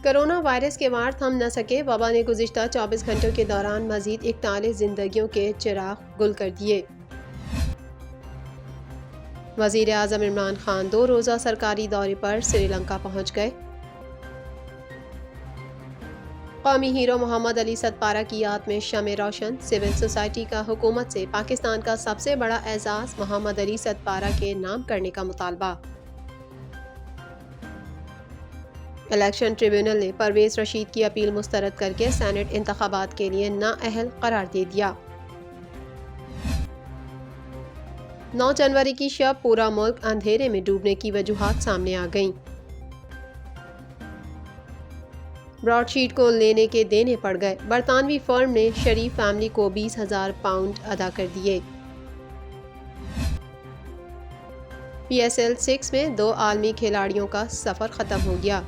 Corona virus کے وار تھم نہ سکے، وبا نے گزشتہ 24 گھنٹوں کے دوران مزید 41 زندگیوں کے چراغ گل کر دیے۔ وزیر اعظم عمران خان 2 روزہ سرکاری دورے پر سری لنکا پہنچ گئے۔ قومی ہیرو محمد علی ستپارہ کی یاد میں شمع روشن، سول سوسائٹی کا حکومت سے پاکستان کا سب سے بڑا اعزاز محمد علی ستپارہ کے نام کرنے کا مطالبہ۔ الیکشن ٹریبیونل نے پرویز رشید کی اپیل مسترد کر کے سینیٹ انتخابات کے لیے نااہل قرار دے دیا۔ 9 جنوری کی شب پورا ملک اندھیرے میں ڈوبنے کی وجوہات سامنے آ گئیں۔ براڈ شیٹ کو لینے کے دینے پڑ گئے، برطانوی فرم نے شریف فیملی کو 20,000 پاؤنڈ ادا کر دیے۔ PSL 6 میں 2 عالمی کھلاڑیوں کا سفر ختم ہو گیا۔